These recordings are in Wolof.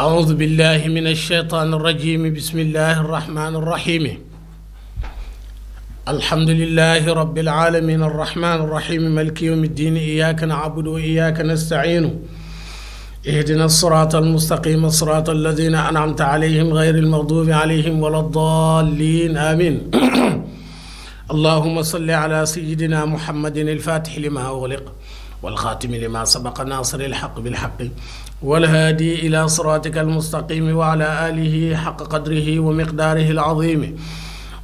أعوذ بالله من الشيطان الرجيم. بسم الله الرحمن الرحيم. الحمد لله رب العالمين الرحمن الرحيم مالك يوم الدين. إياك نعبد وإياك نستعين. اهدنا الصراط المستقيم صراط الذين أنعمت عليهم غير المغضوب عليهم ولا الضالين آمين. اللهم صل على سيدنا محمد الفاتح لما أغلق والخاتم لما سبق ناصر الحق بالحق والهادي إلى صراطك المستقيم وعلى آله حق قدره ومقداره العظيم.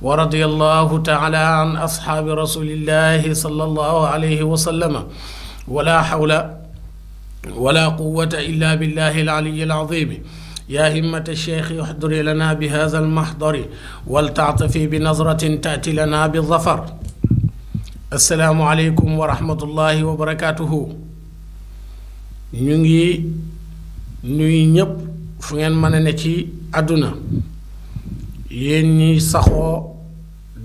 ورضي الله تعالى عن أصحاب رسول الله صلى الله عليه وسلم. ولا حول ولا قوة إلا بالله العلي العظيم. يا همة الشيخ احضر لنا بهذا المحضر ولتعطفي بنظرة تأتي لنا بالظفر. السلام عليكم ورحمة الله وبركاته. ñu ngi nuy ñëpp fu ngeen mën a ne ci àdduna yéen ñi saxoo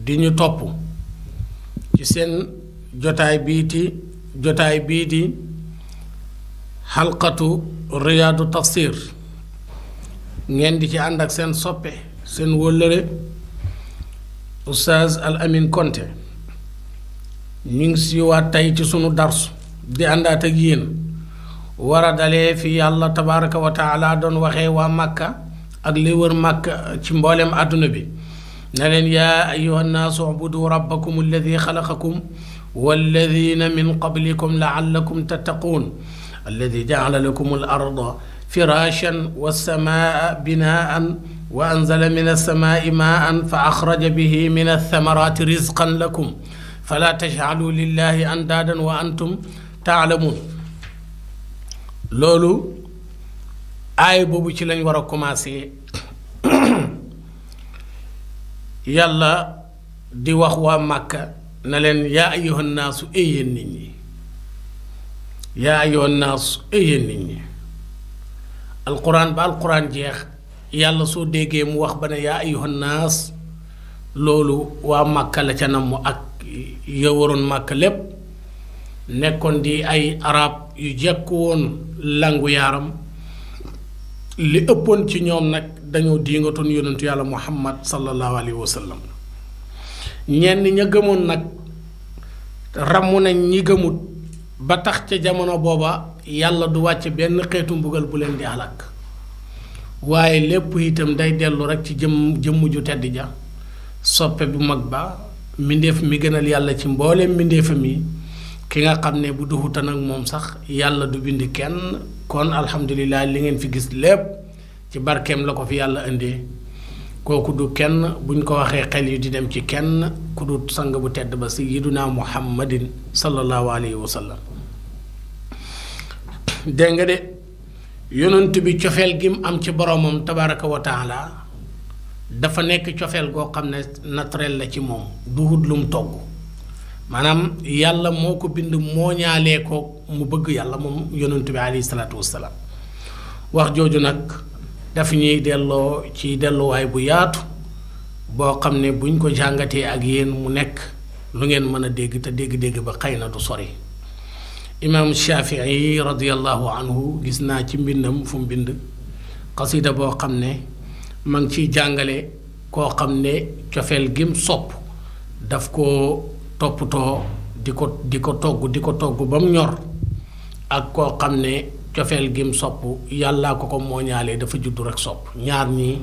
di ñu topp ci seen jotaay bii di xalqatu riyaadu tafsir ngeen di ci ànd ak seen soppe seen wóllëre Oustaz Al Amine Konté ñu ngi si waat tey ci sunu darsu di àndaat ak yéen war a dalee fi yàlla tabaraka wa taala doon waxee waa màkka ak li wër màkka ci mboolem àdduna bi ne leen yaa ayuha nnaasu ubudu rabbakum alladi xalaqakum walladina min qablikum laallakum tattaquun alladi jacala lakum al arda firashan wassamaa binaan wa anzala min alsamaai maan fa axraja bihi min althamarati rizqan lakum fala tajcalu lillahi andaadan wa antum taalamuun. loolu aay boobu ci lañ war a commencé yàlla di wax waa màkka na leen yaa ayyuhan naasu yéen nit ñi yaa ayyuhan naasu yéen nit ñi alquran ba alquran jeex yàlla soo déggee mu wax ba ne yaa ayyuhan naas loolu waa màkka la ca namm ak ya waroon màkka lépp nekkoon di ay arab yu jekku woon langu yaaram li ëppoon ci ñoom nag dañoo diingatoon yonentu yàlla muhammad sallallahu alayhi wa sallam. ñenn ña gëmoon nag ramm nañ ñi gëmut ba tax ca jamono booba yàlla du wàcc benn xeetu mbugal bu leen di alak waaye lépp itam day dellu rek ci jëmm ju tedd ja soppe bu mag ba mbindéef mi gënal yàlla ci mbooleem mbindéefam yi ki nga xam ne bu duxuta nag moom sax yàlla du bind kenn kon alhamdulilah li ngeen fi gis lépp ci barkeem la ko fi yàlla indee kooku du kenn buñ ko waxee xel yi di dem ci kenn ku du sang bu tedd ba sayyiduna muhammadin sallallahu alayhi wa sallam. dégg nga de yonent bi cofeel gi mu am ci boromam tabaraka wa taala dafa nekk cofeel goo xam ne naturel la ci moom duhut lum togg maanaam yàlla moo ko bind moo ñaalee ko mu bëgg yàlla moom yonent bi alayhi salaatu wassalaam. wax jooju nag daf ñuy delloo ci delluwaay bu yaatu boo xam ne buñ ko jàngatee ak yéen mu nekk lu ngeen mën a dégg te dégg-dégg ba xëy na du sori. imaam Shafii radiyallahu anhu gis naa ci mbindam fu mu bind xasida boo xam ne ma ngi ciy jàngale koo xam ne cofeel gim sopp daf ko toppatoo di ko togg ba mu ñor ak koo xam ne cofeel gim sopp yàllaa ko mooñaalee dafa juddu rek sopp ñaar ñi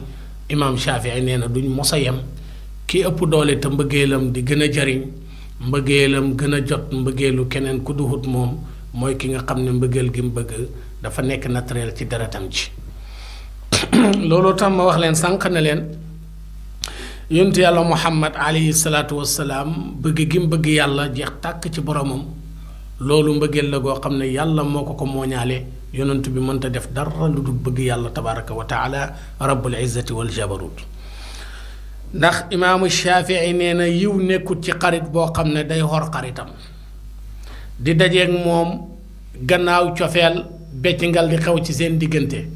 imaam Shafii nee na duñ mos a yem ki ëpp doole te mbëggeelam di gën a jariñ mbëggeelam gën a jot mbëggeelu keneen ku duhut moom mooy ki nga xam ne mbëggeel gi mu bëgg dafa nekk naturel ci deretam ci loolu tam ma wax leen sànq ne leen yonent yàlla muhammad alayhi salaatu wassalaam bëgg gi mu bëgg yàlla jeex tàkk ci boromam loolu mbëggeel la goo xam ne yàlla moo ko mooñaale yonent bi mënta def dara lu dul bëgg yàlla tabaraka wa taala rabbul izzati wal jabarut. ndax imaamu Shafii nee na yiw nekkut ci xarit boo xam ne day xor xaritam di dajeeg moom gannaaw cofeel beccingal di xew ci seen diggante.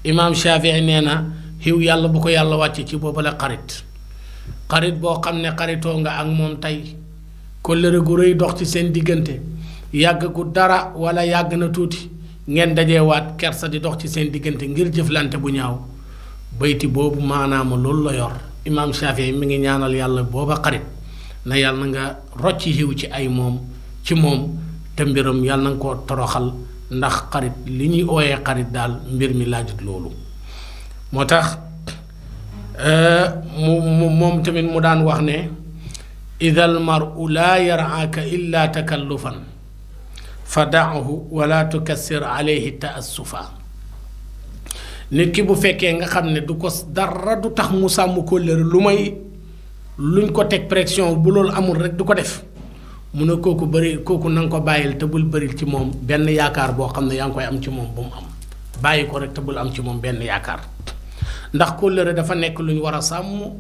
imaam Shafii nee na xiw yàlla bu ko yàlla wàcce ci boobu la xarit boo xam ne xaritoo nga ak moom tey kóllëre gu rëy dox ci seen diggante yàgg gu dara wala yàgg na tuuti ngeen dajeewaat kersa di dox ci seen diggante ngir jëflante bu ñaaw bayti boobu maanaam loolu la yor imaam Shafii mi ngi ñaanal yàlla booba xarit na yàlla na nga rocc yiw ci ay moom ci moom te mbiram yàlla na nga ko toroxal ndax xarit li ñuy ooyee xarit daal mbir mi laajut loolu moo tax moom tamit mu daan wax ne idal mar'u laa yaraaka illa takallufan fa da'hu wala tukassir alayhi taassufa nit ki bu fekkee nga xam ne du ko dara du tax mu sàmm kóllëre lu may luñ ko teg pression bu loolu amul rek du ko def mu ne kooku bëri kooku na nga ko bàyyil te bul bëril ci moom benn yaakaar boo xam ne yaa ngi koy am ci moom bu mu am bàyyi ko rek te bul am ci moom benn yaakaar ndax kóllëre dafa nekk lu ñu war a sàmm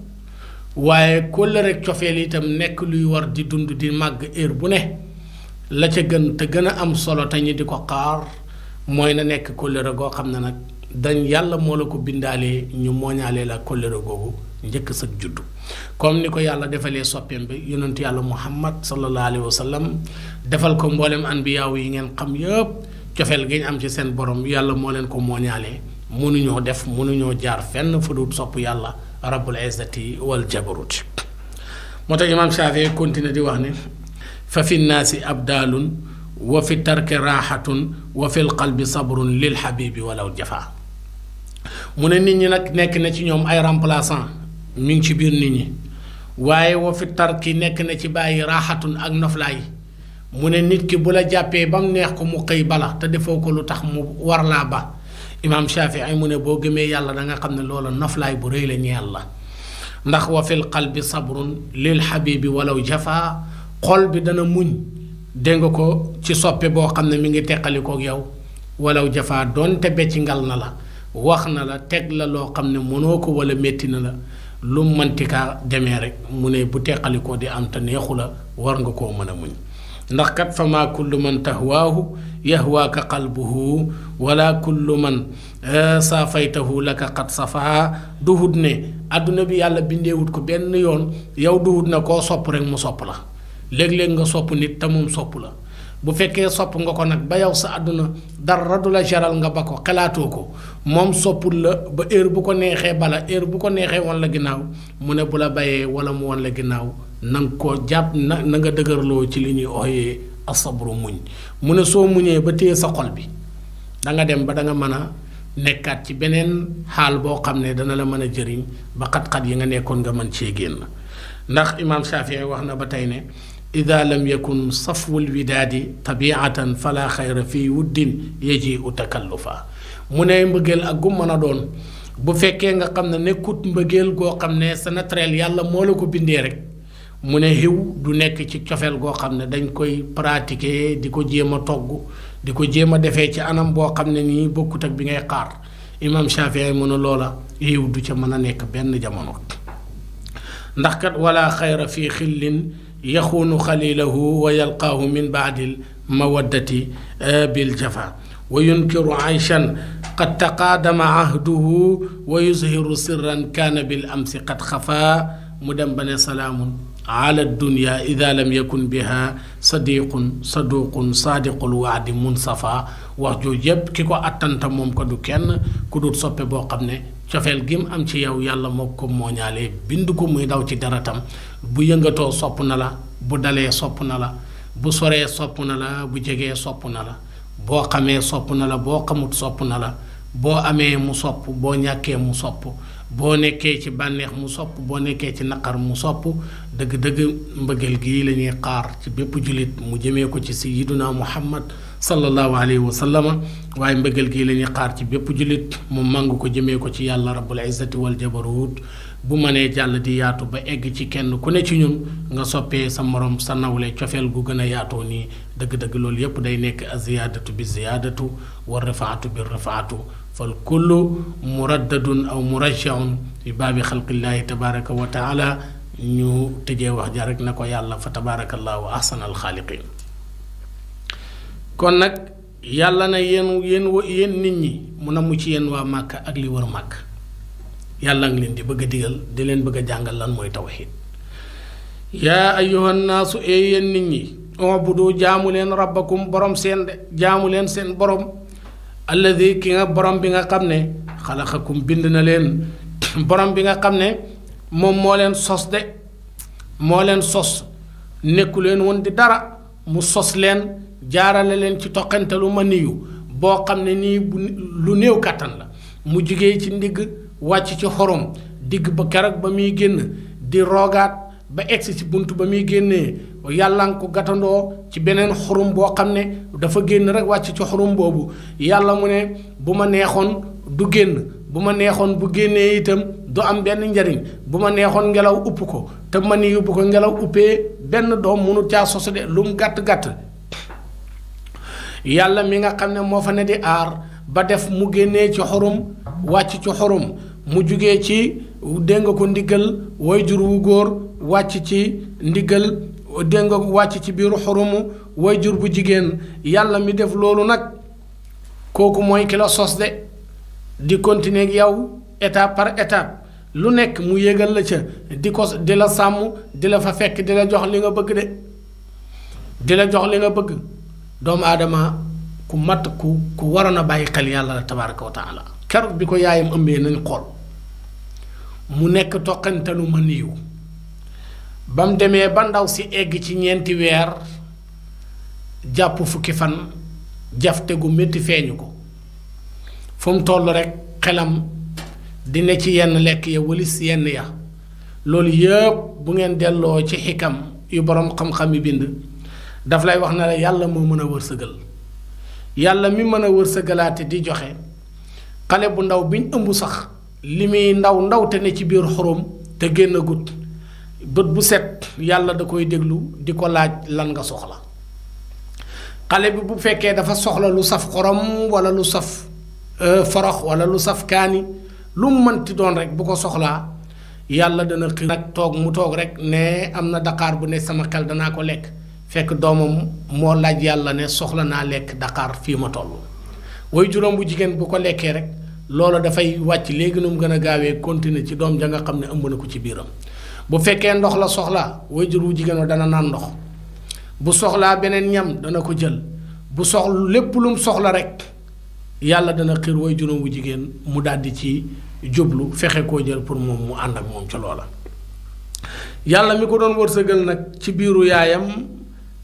waaye kóllëre cofeel itam nekk luy war di dund di màgg heure bu ne la ca gën te gën a am solo te ñi di ko xaar mooy na nekk kóllëre goo xam ne nag dañ yàlla moo la ko bindaalee ñu mooñaalee la kóllëre googu njëkk sa juddu comme ni ko yàlla defalee soppeem bi yonentu yàlla muhammad sallallahu alayhi wa sallam defal ko mboolem anbiyaaw yi ngeen xam yëpp cofeel gi ñu am ci seen borom yàlla moo leen ko mooñaalee mënuñoo def mënuñoo jaar fenn fu dul sopp yàlla rabbul izzati wal jabarut moo tax imaam Shafii continue di wax ne fa fi nnaasi abdaalun wa fi tarki raaxatun wa fi lqalbi sabrun lil xabibi walaw jafa mu ne nit ñi nag nekk na ci ñoom ay remplaçant mi ngi ci biir nit ñi waaye wa fi tarki nekk na ci bàyyi raaxatun ak noflaay mu ne nit ki bu la jàppee ba mu neex ko mu xëy bala te defoo ko lu tax mu war laa ba imaam Shafii ay mu ne boo gëmee yàlla da nga xam ne loola noflaay bu rëy la ñeel la ndax wa fil qalbi sabrun lil xabibi walaw jafa xol bi dana muñ dégg nga ko ci soppe boo xam ne mi ngi teqalikook yow walaw jafa doonte becci ngal na la wax na la teg la loo xam ne mënoo ko wala métti na la lu mënti kaa demee rek mu ne bu teqalikoo di am te neexu la war nga koo mën a muñ ndax kat fa maa kullu man tahwaahu yahwaaka qalbuhu wala kullu man saafaytahu laka qad safaa duhut ne àdduna bi yàlla bindeewut ko benn yoon yow duhut na koo sopp rek mu sopp la léeg-léeg nga sopp nit te moom sopp la bu fekkee sopp nga ko nag ba yow sa àdduna dara du la jaral nga ba ko xalaatoo ko moom soppul la ba heure bu ko neexee bala heure bu ko neexee wan la ginnaaw mu ne bu la bayee wala mu wan la ginnaaw na nga koo jàpp na nga dëgërloo ci li ñuy ooyee asabru muñ mu ne soo muñee ba téye sa xol bi da nga dem ba da nga mën a nekkaat ci beneen xaal boo xam ne dana la mën a jëriñ ba xat-xat yi nga nekkoon nga mën cee génn ndax imaam Shafii wax na ba tey ne ida lam yakun safwul widaadi tabiatan fala xayra fii wuddin yeji u takallufa mu ne mbëggeel ak gu mën a doon bu fekkee nga xam ne nekkut mbëggeel goo xam ne sa naturel yàlla moo la ko bindee rek mu ne xiw du nekk ci cofeel goo xam ne dañ koy pratiquer di ko jéem a togg di ko jéem a defee ci anam boo xam ne nii bokkut ak bi ngay xaar imam Shafii mu ne loola xiw du ca mën a nekk benn jamono ndax kat wala xayra fii xillin yaxuunu xalilahu wa yalqaahu min baadil mawaddati bil jafa wa yunkiru ayshan qad taqaadama ahduhu wa yuzhiru sirran kaana bil amsi qad xafaa mu dem ba ne salaamun ala dunya ida lam yakun biha sadiqun saduqun saadiqul waadi munsafa wax jooju yépp ki ko attanta moom ko du kenn ku dul soppe boo xam ne cofeel gi mu am ci yow yàlla moo ko mooñaalee bind ko muy daw ci daratam bu yëngatoo sopp na la bu dalee sopp na la bu soree sopp na la bu jegee sopp na la boo xamee sopp na la boo xamut sopp na la boo amee mu sopp boo ñàkkee mu sopp boo nekkee ci bànneex mu sopp boo nekkee ci naqar mu sopp dëgg-dëgg mbëggeel gii la ñuy xaar ci bépp jullit mu jëmee ko ci sayyiduna muhammad sallallahu alayhi wa sallam waaye mbëggeel gii la ñuy xaar ci bépp jullit mu màng ko jëmee ko ci yàlla rabbul izzati wal jabarut bu mënee jàll di yaatu ba egg ci kenn ku ne ci ñun nga soppee sa morom sa nawle cofeel gu gën a yaatoo nii dëgg-dëgg loolu yépp day nekk aziyaadatu bi ziyaadatu wa rifaatu bi rifaatu fal kullu muraddadun aw murajjaun fi baabi xalqillaahi tabaraka wa taala ñu tëjee wax ja rek na ko yàlla fa tabarakallahu ahsanal xaaliqin kon nag yàlla na yéen nit ñi mu na mu ci yéen waa màkk ak li wër màkk yàlla ngi leen di bëgg a digal di leen bëgg a jàngal lan mooy tawxiid yaa ayyuhan naasu yéen nit ñi ubudu jaamu leen rabbakum borom seen de jaamu leen seen borom alladi ki nga borom bi nga xam ne xalaqakum bind na leen borom bi nga xam ne moom moo leen sos de moo leen sos nekku leen woon di dara mu sos leen jaarale leen ci toqantelu maniyu boo xam ne nii lu néew kàttan la mu jugee ci ndigg wàcc ci xorom digg ba keroog ba muy génn di roogaat ba egsi ci bunt ba muy génnee yàlla nga ko gàttandoo ci beneen xurum boo xam ne dafa génn rek wàcc ci xurum boobu yàlla mu ne bu ma neexoon du génn bu ma neexoon bu génnee itam du am benn njariñ bu ma neexoon ngelaw upp ko te man ni bu ko ngelaw uppee benn doom mënut caa sosu de lu mu gàtt-gàtt yàlla mi nga xam ne moo fa ne di aar ba def mu génnee ci xurum wàcc ci xurum mu jugee ci dégg nga ko ndigal wayjur wu góor wàcc ci ndigal dégg nga wàcc ci biiru xurumu wayjur bu jigéen yàlla mi def loolu nag kooku mooy ki la sos de di continuer ak yow étape par étape lu nekk mu yégal la ca di la sàmm di la fa fekk di la jox li nga bëgg de di la jox li nga bëgg doomu aadama ku mat ku waroon a bàyyi xel yàlla la tabaraka wa taala keroog bi ko yaayam ëmbee nañ xool mu nekk toqantalu ma niiw ba mu demee ba ndaw si egg ci 4 weer jàpp fukki fan jafte gu métti feeñu ko fu mu toll rek xelam di ne ci yenn lekk ya walis yenn ya loolu yëpp bu ngeen delloo ci xikam yu borom xam-xam yi bind daf lay wax ne la yàlla moo mën a wërsëgal yàlla mi mën a wërsëgalaate di joxe xale bu ndaw biñ ëmb sax li muy ndaw te ne ci biir xorom te génn gut bët bu set yàlla da koy déglu di ko laaj lan nga soxla xale bi bu fekkee dafa soxla lu saf xorom wala lu saf forox wala lu saf kaani lu mu mënti doon rek bu ko soxlaa yàlla dana xir nag mu toog rek ne am na daqaar bu ne sama xel danaa ko lekk fekk doomam moo laaj yàlla ne soxla naa lekk daqaar fii ma toll way juróom bu jigéen bu ko lekkee rek loolu dafay wàcc léegi nu mu gën a gaawee continuer ci doom ja nga xam ne ëmb na ko ci biiram bu fekkee ndox la soxla way jur wu jigéen dana naan ndox bu soxlaa beneen ñam dana ko jël bu soxla lépp lu mu soxla rek yàlla dana xir way juróom wu jigéen mu daldi ci jublu fexe koo jël pour moom mu ànd ak moom ca loola yàlla mi ko doon wërsëgal nag ci biiru yaayam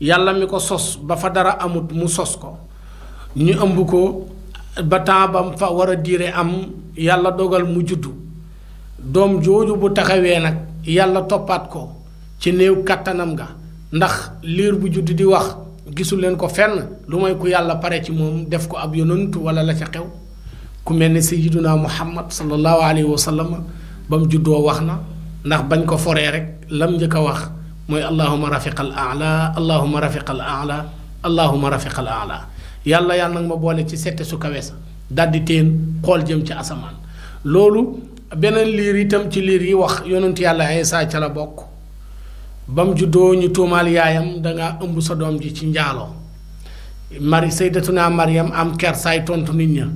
yàlla mi ko sos ba fa dara amut mu sos ko ñu ëmb ko ba temps bam fa war a diire am yàlla dogal mu juddu doom jooju bu taxawee nag yàlla toppaat ko ci néew kàttanam nga ndax liir bu judd di wax gisul leen ko fenn lu may ku yàlla pare ci moom def ko ab yonant wala la ca xew ku mel ne sayyiduna muhammad sallallahu alayhi wa sallam ba mu juddoo wax na ndax bañ ko foree rek lam njëkk a wax mooy allahuma rafiqal aala allahuma rafiqal aala allahuma rafiqal aala yàlla nag ma boole ci sette su kawe sa daldi teen xool jëm ci asamaan loolu beneen liir itam ci liir yi wax yonent yàlla Isaa ca la bokk ba mu juddoo ñu tuumaal yaayam danga ëmb sa doom ji ci njaaloo sayyidatuna Maryam am kersaay tontu nit ña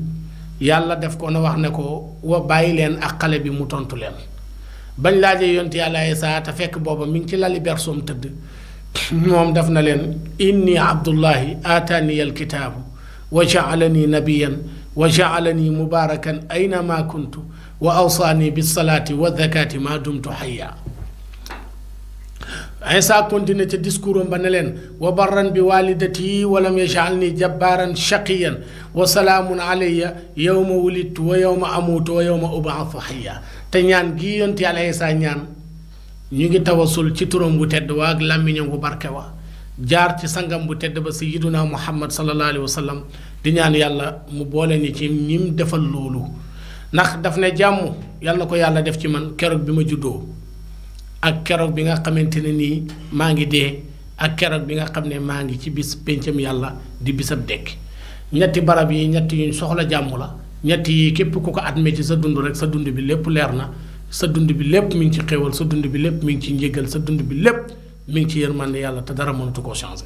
yàlla def ko na wax ne ko wa bàyyi leen ak xale bi mu tontu leen bañ laajee yonent yàlla Isaa te fekk booba mi ngi ci lali bersoom tëdd moom def na leen inni abdullahi aataani alkitaabu wa jaalani nabiyan wa jaalani mubarakan aynama kuntu wa awsaani bisalaati wa zakati ma dumtu hayya Isaa continué ca discours am ba ne leen wa barran bi walidati walam yaj'alni jabbaran shaqiyan wa salaamun alayya yawma wulidtu wa yawma amuutu wa yawma ub'athu hayya te ñaan gi yonent yàlla Isaa ñaan ñu ngi tawasul ci turam bu tedd wa ak làmmiñam bu barke wa jaar ci sangam bu tedd ba sayyiduna muhammad sallallahu alayhi wa sallam di ñaan yàlla mu boole ni ci ñim defal loolu ndax daf ne jàmm yàlla ko yàlla def ci man keroog bi ma juddoo ak keroog bi nga xamante ne nii maa ngi dee ak keroog bi nga xam ne maa ngi ci bis pencam yàlla di bisab dekk ñetti barab yi ñetti yuñ soxla jàmm la ñetti yi képp ku ko admet ci sa dund rek sa dund bi lépp leer na sa dund bi lépp mi ngi ci xéewal sa dund bi lépp mi ngi ci njégal sa dund bi lépp mi ngi ci yërmande yàlla te dara mënatu koo changé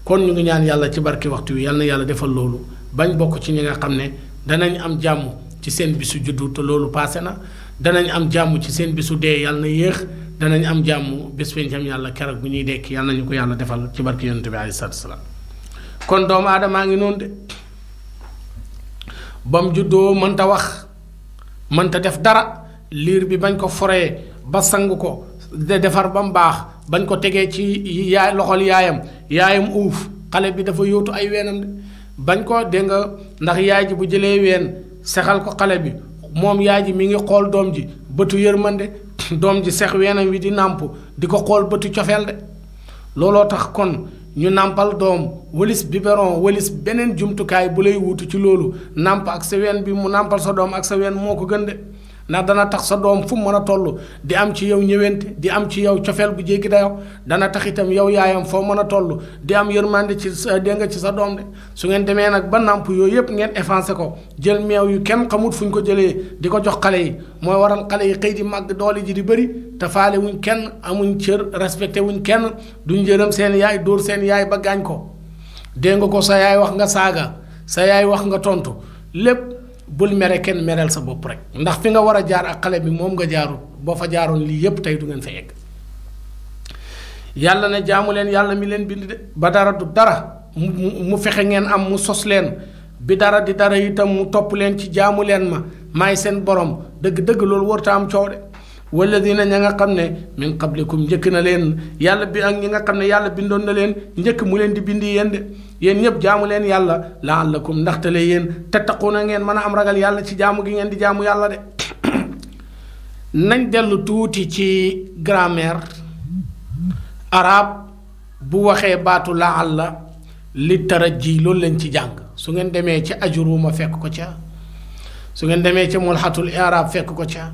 kon ñu ngi ñaan yàlla ci barki waxtu wi yàlla na yàlla defal loolu bañ bokk ci ñi nga xam ne danañ am jàmm ci seen bisu juddu te loolu passé na danañ am jàmm ci seen bisu dee yàlla na yéex danañ am jàmm bés fencam yàlla keroog bu ñuy dekk yàlla nañu ko yàlla defal ci barki yonent bi alayhi salaatu salaam kon doomu aadamaa ngi noonu de bam juddoo mënta wax mënta def dara liir bi bañ ko foree ba sang ko de defar ba mu baax bañ ko tegee ci yaay loxol yaayam uuf xale bi dafa yóotu ay weenam de bañ ko dégg nga ndax yaay ji bu jëlee ween sexal ko xale bi moom yaay ji mi ngi xool doom ji bëtu yërmande doom ji sex weenam wi di nàmp di ko xool bëtu cofeel de looloo tax kon ñu nàmpal doom wëlis biberon wëlis beneen jumtukaay bu lay wuutu ci loolu nàmp ak sa ween bi mu nàmpal sa doom ak sa ween moo ko gën de ndax dana tax sa doom fu mu mën a toll di am ci yow ñëwente di am ci yow cofeel bu jéggi dayoo dana tax itam yow yaayam foo mën a toll di am yërmande ci dégg nga ci sa doom de su ngeen demee nag ba nàmp yooyu yëpp ngeen effacé ko jël meew yu kenn xamut fu ñu ko jëlee di ko jox xale yi mooy waral xale yi xëy di màgg doole ji di bëri te faale wuñ kenn amuñ cër respecté wuñ kenn duñ jërëm seen yaay dóor seen yaay ba gaañ ko dégg nga ko sa yaay wax nga saaga sa yaay wax nga tontu lépp bul mere kenn mereel sa bopp rek ndax fi nga war a jaar ak xale bi moom nga jaarul boo fa jaaroon lii yépp tey du ngeen fa yegg yàlla ne jaamu leen yàlla mi leen bind de ba dara du dara mu fexe ngeen am mu sos leen bi dara di dara itam mu topp leen ci jaamu leen ma maay seen borom dëgg-dëgg loolu warta am coow de walladina ña nga xam ne min qablikum njëkk na leen yàlla bi ak ñi nga xam ne yàlla bindoon na leen njëkk mu leen di bindi yéen de yéen ñëpp jaamu leen yàlla laallakum ndaxte la yéen tattaquna ngeen mën a am ragal yàlla ci jaamu gi ngeen di jaamu yàlla de nañ dellu tuuti ci grammaire arabe bu waxee baatu laalla li taraji loolu lañ ci jàng su ngeen demee ci ajuruma fekk ko ca su ngeen demee ca mulhatul i'rab fekk ko ca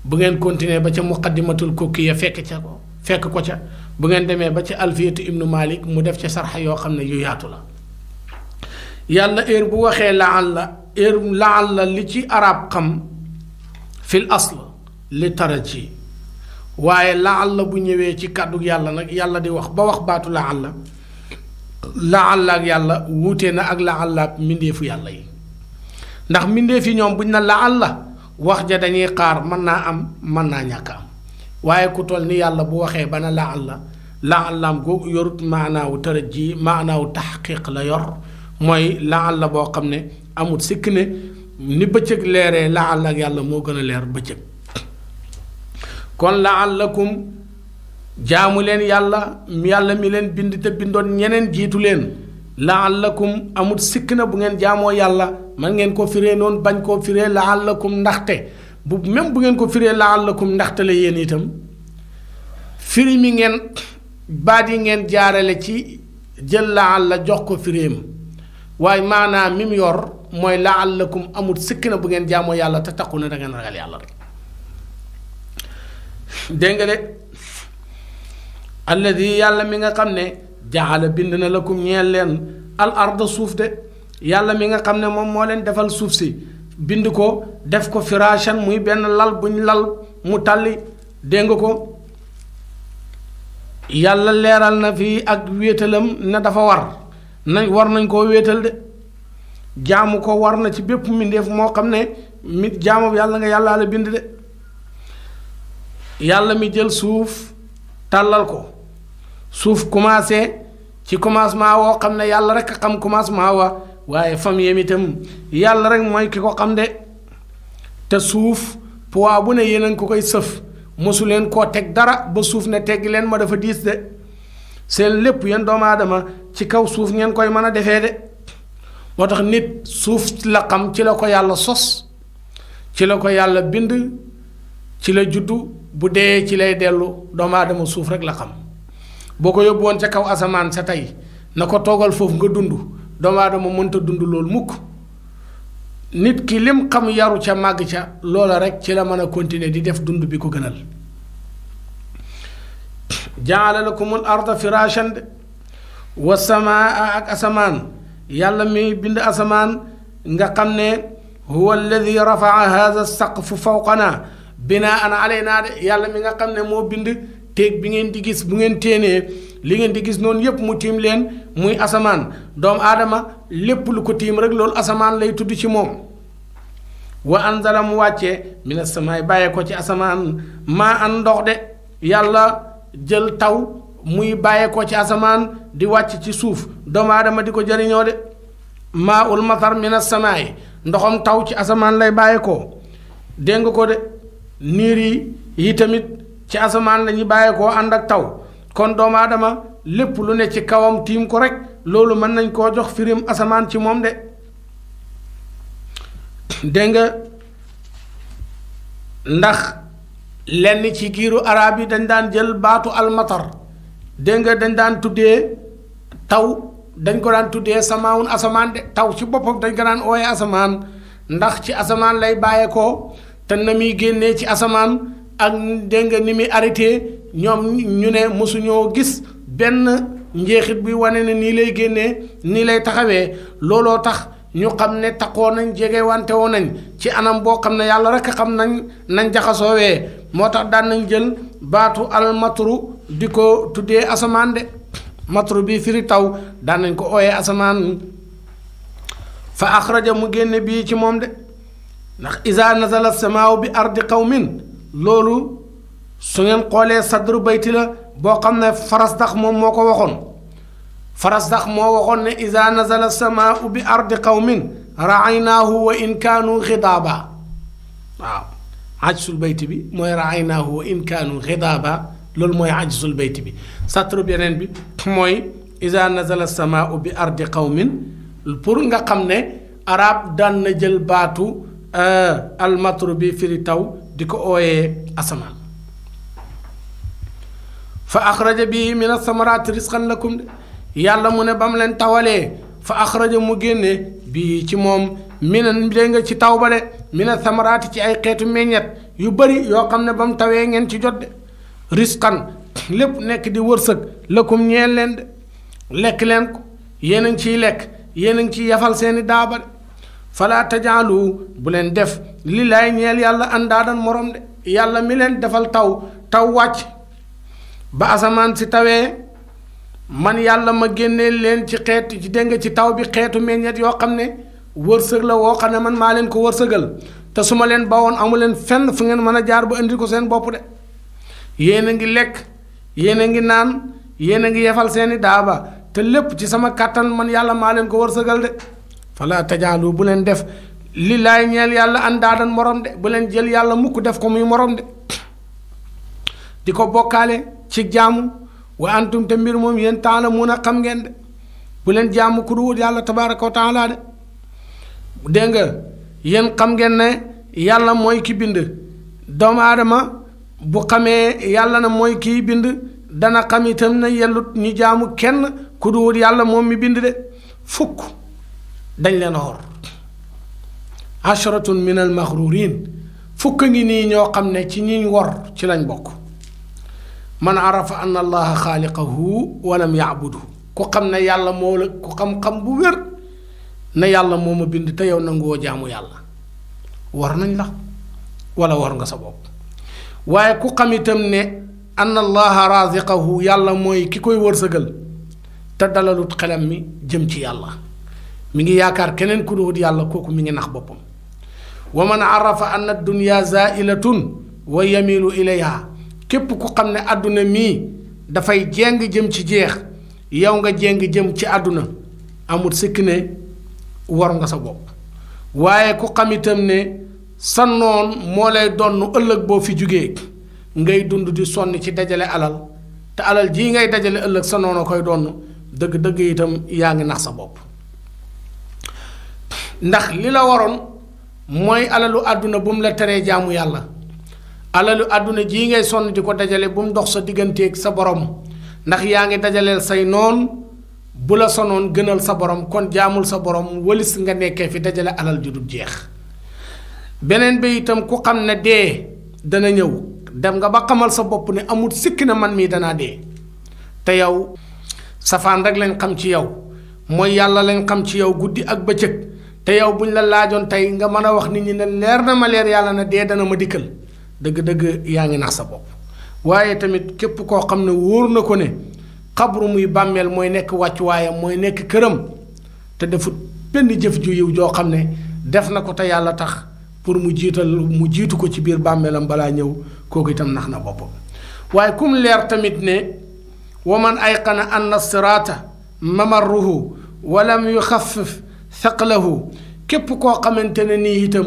bu ngeen continuer ba ca muqaddimatul kokkiya fekk ko ca bu ngeen demee ba ca alfiyatu ibnu malik mu def ca sarxa yoo xam ne yu yaatu la yàlla heure bu waxee laalla li ci arab xam fil asl li taraji waaye laalla bu ñëwee ci kàddu yàlla nag yàlla di wax ba wax baatu laalla ak yàlla wuute na ak laalla ak mbindeefu yàlla yi ndax mbindeef yi ñoom buñ na laalla wax ja dañuy xaar mën naa am mën naa ñàkk am waaye ku toll ni yàlla bu waxee ba na laallaam googu yorut maanaawu taraji maanaawu taxqiq la yor mooy laalla boo xam ne amut sikk ne ni bëccëg leeree laalla ak yàlla moo gën a leer bëccëg kon laallakum jaamu leen yàlla mi leen bind te bindoon ñeneen jiitu leen laallakum amut sikk na bu ngeen jaamoo yàlla man ngeen ko firee noonu bañ koo firee laallakum ndaxte même bu ngeen ko firee laallakum ndaxte la yéen itam firi mi ngeen baat yi ngeen jaarale ci jël laalla jox ko fireem waaye maanaam mi mu yor mooy laallakum amut sikk na bu ngeen jaamoo yàlla te taxu na da ngeen ragal yàlla rek dégg nga de alladi yàlla mi nga xam ne jaala bind na lakum ñeel leen al arda suuf de yàlla mi nga xam ne moom moo leen defal suuf si bind ko def ko firashan muy benn lal buñ lal mu tàlli dégg nga ko yàlla leeral na fii ak wéetalam ne dafa war nañ koo wéetal de jaamu ko war na ci bépp mbindeef moo xam ne jaamu yàlla nga yàllaa la bind de yàlla mi jël suuf tàllal ko suuf commencé ci commencement woo xam ne yàlla rek a xam commencement wa waaye famille itam yàlla rek mooy ki ko xam de te suuf poids bu ne yéen a ngi ko koy sëf mosu leen koo teg dara ba suuf ne teggi leen ma dafa diis de seen lépp yéen doomu aadama ci kaw suuf ngeen koy mën a defee de moo tax nit suuf la xam ci la ko yàlla sos ci la ko yàlla bind ci la juddu bu dee ci lay dellu doomu aadama suuf rek la xam boo ko yóbbu woon ca kaw asamaan sa tey na ko toogal foofu nga dund doomu aadama mënta dund loolu mukk nit ki lim xam yaru ca màgg ca loola rek ci la mën a continuer di def dund bi ko gënal jaala lakumul arda firashan wa samaa ak asamaan yàlla mi bind asamaan nga xam ne huwa alladi rafaa hada saqfu fawqana binaan alayna de yàlla mi nga xam ne moo bind téeg bi ngeen di gis bu ngeen téenee li ngeen di gis noonu yépp mu tiim leen muy asamaan doomu aadama lépp lu ko tiim rek loolu asamaan lay tudd ci moom wa anzala mu wàccee mina samaay bàyyee ko ci asamaan maa an ndox de yàlla jël taw muy bàyyee ko ci asamaan di wàcc ci suuf doomu aadama di ko jëriñoo de maa ul matar mina samaay ndoxam taw ci asamaan lay bàyyeekoo dégg nga ko de niir yi tamit ci asamaan la ñuy bàyyeekoo ànd ak taw kon doomu aadama lépp lu ne ci kawam tiim ko rek loolu mën nañ koo jox firim asamaan ci moom de dégg nga ndax lenn ci giiru arab yi dañ daan jël baatu almatar dégg nga dañ daan tuddee taw dañ ko daan tuddee samaawun asamaan de taw ci boppam dañ ko daan ooyee asamaan ndax ci asamaan lay bàyyeekoo te na muy génnee ci asamaan ak dégg nga ni muy arrêté ñoom ñu ne mosuñoo gis benn njeexit buy wane ne nii lay génnee nii lay taxawee looloo tax ñu xam ne taxoo nañ jege wante woo nañ ci anam boo xam ne yàlla rek xam nañ jaxasoowee moo tax daan nañ jël baatu almatru di ko tuddee asamaan de matru bi firi taw daan nañ ko ooyee asamaan fa axraja mu génne bii ci moom de ndax isa nazala samaaw bi ardi qawmin loolu su ngeen xoolee sadru bayti la boo xam ne Farasdax moom moo ko waxoon Farasdax moo waxoon ne isa nazala samaau bi ardi qawmin raaynaahu wa in kaanu xidaaba waaw ajsul bayti bi mooy raaynaahu wa in kaanu xidaaba loolu mooy ajsul bayti bi satru beneen bi mooy isa nazala samaau bi ardi qawmin pour nga xam ne arab daan na jël baatu almatru bi firi taw di ko ooyee asamaan fa axraja bi min asamaraati risqan lakum de yàlla mu ne ba mu leen tawalee fa axraja mu génne bii ci moom minan dégg nga ci taw ba de min asamaraati ci ay xeetu meññet yu bari yoo xam ne ba mu tawee ngeen ci jot de risqan lépp nekk di wërsëg lakum ñeel leen de lekk leen ko yéen a ngi ciy lekk yéen a ngi ciy yafal seeni daaba de falaa tajaalu bu leen def li laay ñeel yàlla andaadan morom de yàlla mi leen defal taw wàcc ba asamaan si tawee man yàlla ma génnee leen ci xeet ci dégg nga ci taw bi xeetu meññet yoo xam ne wërsëg la woo xam ne man maa leen ko wërsëgal te su ma leen bawoon amu leen fenn fu ngeen mën a jaar ba indi ko seen bopp de yéen a ngi lekk yéen a ngi naan yéen a ngi yefal seeni daaba te lépp ci sama kàttan man yàlla maa leen ko wërsëgal de fala tajaalu bu leen def li laay ñeel yàlla andaadan morom de bu leen jël yàlla mukk def ko muy morom de di ko bokkaale ci jaamu wa antum te mbir moom yéen taalamuun a xam ngeen de bu leen jaamu ku duwut yàlla tabaaraka wa taala de dégg nga yéen xam ngeen ne yàlla mooy ki bind doomu aadama bu xamee yàlla na mooy kiy bind dana xam itam ne yellut ñu jaamu kenn ku duwut yàlla moom mi bind de fukk dañ leen xor asharatun min al maxrurin fukk ngi nii ñoo xam ne ci ñiñ wor ci lañ bokk man arafa anna allaha xaaliqahu walam yaabudu ku xam ne yàlla moo la ku xam-xam bu wér ne yàlla moo ma bind te yow nanguwoo jaamu yàlla war nañ la wala war nga sa bopp waaye ku xam itam ne anna allaha raziqahu yàlla mooy ki koy wërsëgal te dalalut xelam mi jëm ci yàlla mi ngi yaakaar keneen ku dul yàlla kooku mi ngi nax boppam wa man arafa anna dunya zailatun wa yamilu ilayha képp ku xam ne àdduna mii dafay jéng jëm ci jeex yow nga jéng jëm ci àdduna amul sikk ne war nga sa bopp waaye ku xam itam ne sa noon moo lay donn ëllëg boo fi jugee ngay dund di sonn ci dajale alal te alal jii ngay dajale ëllëg sa noon a koy donn dëgg-dëgg itam yaa ngi nax sa bopp ndax li la waroon mooy alalu àdduna bu mu la teree jaamu yàlla alalu àdduna jii ngay sonn di ko dajale bu mu dox sa digganteeg sa borom ndax yaa ngi dajaleel say noon bu la sonoon gënal sa borom kon jaamul sa borom wëlis nga nekkee fi dajale alal ju dul jeex beneen bi itam ku xam ne dee dana ñëw dem nga ba xamal sa bopp ne amul sikki na man mii danaa dee te yow safaan rek lañ xam ci yow mooy yàlla lañ xam ci yow guddi ak bëccëg te yow buñ la laajoon tey nga mën a wax nit ñi ne leer na ma leer yàlla na dee dana ma dikkal dëgg-dëgg yaa ngi nax sa bopp waaye tamit képp koo xam ne wóor na ko ne xabru muy bàmmeel mooy nekk wàccuwaayam mooy nekk këram te defut benn jëf ju yiw joo xam ne def na ko te yàlla tax pour mu jiitu ko ci biir bàmmeelam balaa ñëw kooku itam nax na boppam waaye kum leer tamit ne wa man ayqana anna siraata mamarruhu walam yuxaffif thaqlahu képp koo xamante ne nii itam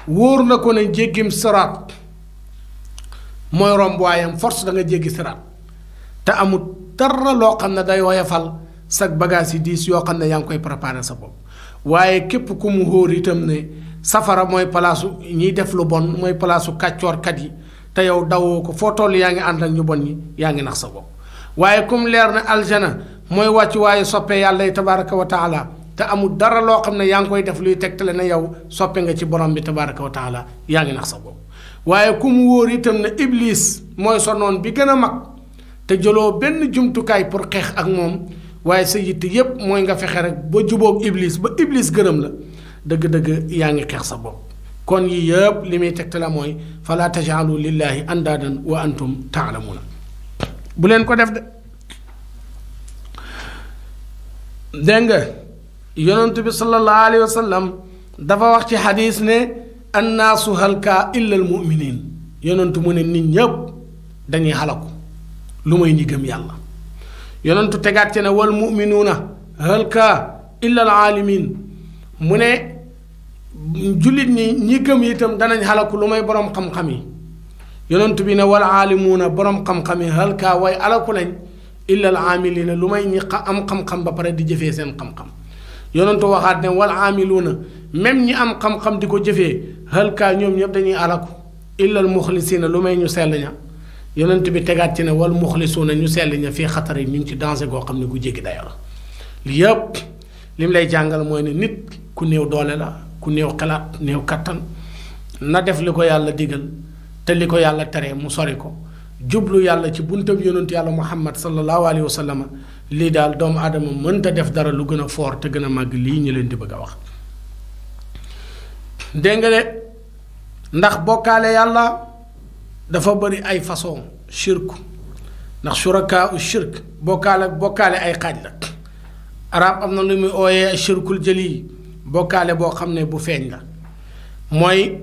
wóor na ko ne jéggim siraat mooy romb waayam force da nga jéggi siraat te amul dara loo xam ne day woyafal sag bagage yi diis yoo xam ne yaa ngi koy préparer sa bopp waaye képp ku mu hóor itam ne safara mooy palaasu ñiy def lu bon mooy palaasu kàccoorkat yi te yow dawoo ko foo toll yaa ngi ànd ak ñu bon ñi yaa ngi nax sa bopp waaye comme leer na aljana mooy wàccu waaye soppe yàlla tabaraka wa taala te amul dara loo xam ne yaa ngi koy def luy tegtale na yow soppe nga ci borom bi tabaraka wa taala yaa ngi nax sa bopp waaye ku mu wóor itam ne iblis mooy sa noon bi gën a mag te jëloo benn jumtukaay pour xeex ak moom waaye sa yitt yépp mooy nga fexe rek ba jubóog iblis ba iblis gërëm la dëgg-dëgg yaa ngi xeex sa bopp kon yi yëpp li muy tegtale mooy fala tajaalu lillahi andaadan wa antum taalamuuna bu leen ko def de dégg nga yonent bi sallallahu alayhi wa sallam dafa wax ci xadiis ne annaasu halka illa al muminin yonentu mu ne nit ñëpp dañuy xalaku lu may ñi gëm yàlla yonentu tegaat ci ne wal muminuuna halka illa al aalimin mu ne jullit ñi gëm itam danañ xalaku lu may borom xam-xam yi yonentu bi ne wal aalimuuna borom xam-xam yi halka way alaku lañ illa al aamilina lu may ñi am xam-xam ba pare di jëfee seen xam-xam yonentu waxaat ne wal aamiluuna même ñi am xam-xam di ko jëfee halka ñoom ñëpp dañuy alaku illa al muxlisina lu may ñu sell ña yonent bi tegaat ci ne wal muxlisuuna ñu sell ña fii xatar yi ñu ngi ci danger goo xam ne gu jéggi dayo la li yëpp lim lay jàngal mooy ne nit ku néew doole la ku néew xalaat néew kattan na def li ko yàlla digal te li ko yàlla tere mu sori ko jublu yàlla ci buntab yonent yàlla muhammad sallallahu alayhi wa sallam lii daal doomu aadama mënta def dara lu gën a foor te gën a màgg lii ñu leen di bëgg a wax dégg nga de ndax bokkaale yàlla dafa bëri ay façon shirku ndax shurakaa u shirk bokkaale ay xaaj la arab am na lu muy ooyee shirkul jëli bokkaale boo xam ne bu feeñ la mooy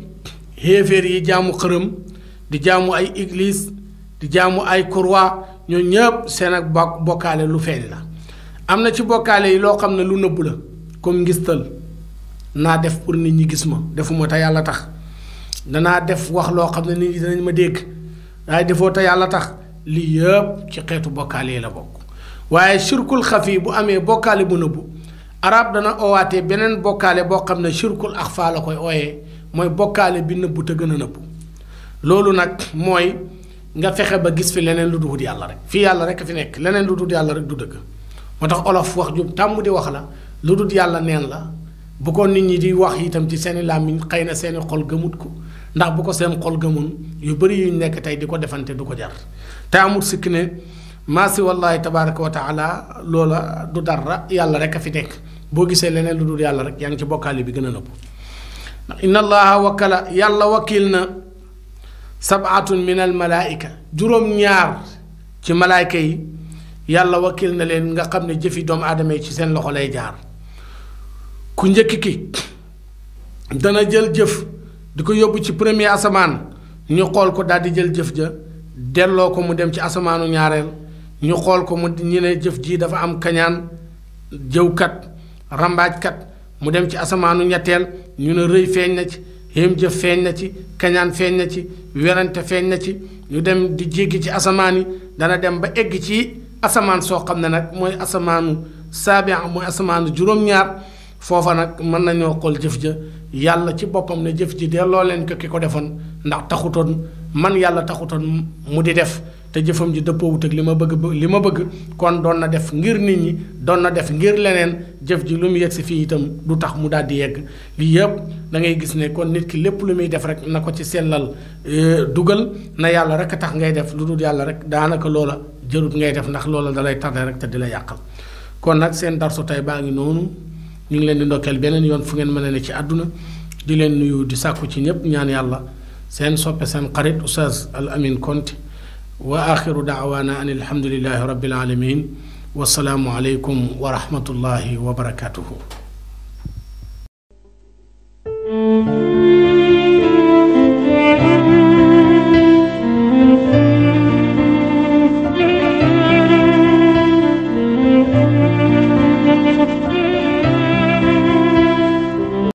xéeféer yi jaamu xërëm di jaamu ay église di jaamu ay croix ñoo ñëpp seen ak bokkaale lu feeñ la am na ci bokkaale yi loo xam ne lu nëbbu la comme ngistal naa def pour nit ñi gis ma defuma te yàlla tax danaa def wax loo xam ne nit ñi danañ ma dégg waaye defoo te yàlla tax lii yëpp ci xeetu bokkaale yi la bokk waaye shirkul xafi bu amee bokkaale bu nëbbu arab dana oowaatee beneen bokkaale boo xam ne shirkul axfa la koy ooyee mooy bokkaale bi nëbbu te gën a nëbbu loolu nag mooy nga fexe ba gis fi leneen lu dul yàlla rek fii yàlla rek fi nekk leneen lu dul yàlla rek du dëgg moo tax olof wax ju tàmm di wax la lu dul yàlla neen la bu ko nit ñi di wax itam ci seeni làmmiñ xëy na seeni xol gëmut ko ndax bu ko seen xol gëmun yu bëri yuñ nekk tey di ko defante du ko jar te amul sikk ne maasi wallahi tabaraka wa taala loola du dara yàlla rek a fi nekk boo gisee leneen lu dul yàlla rek yaa ngi ci bokkaale bi gën a nëbb ndax inna allaha wakkala yàlla wakiil na sabaatun min al malaika juróom-ñaar ci malaayka yi yàlla wakiil na leen nga xam ne jëfi doomu aadama yi ci seen loxo lay jaar ku njëkk ki dana jël jëf di ko yóbbu ci premier asamaan ñu xool ko daal di jël jëf ja delloo ko mu dem ci asamaanu ñaareel ñu xool ko mu ñu ne jëf ji dafa am kañaan jëwkat rambaajkat mu dem ci asamaanu ñetteel ñu ne rëy feeñ na ci xéem jëf feeñ na ci kañaan feeñ na ci werante feeñ na ci ñu dem di jéggi ci asamaan yi dana dem ba egg ci asamaan soo xam ne nag mooy asamaanu saabi mooy asamaanu juróom-ñaar foofa nag mën nañoo xool jëf ja yàlla ci boppam ne jëf ji delloo leen ko ki ko defoon ndax taxutoon man yàlla taxutoon mu di def te jëfam ji dëppoowut ak li ma bëgg kon doon na def ngir nit ñi doon na def ngir leneen jëf ji lu mu yegg si fii itam du tax mu daal di yegg lii yëpp da ngay gis ne kon nit ki lépp lu muy def rek na ko ci sellal dugal na yàlla rek a tax ngay def lu dul yàlla rek daanaka loola jërut ngay def ndax loola dalay tardé rek te di la yàqal kon nag seen darsu tey baa ngi noonu ñu ngi leen di ndokkeel beneen yoon fu ngeen mën a ne ci àdduna di leen nuyu di sàkku ci ñépp ñaan yàlla seen soppe seen xarit Oustaz Al Amine Konté wa axiru daawaana an alhamdulillahi rabbil alamin wasalaamu aleykum wa rahmatullahi wa barakatuhu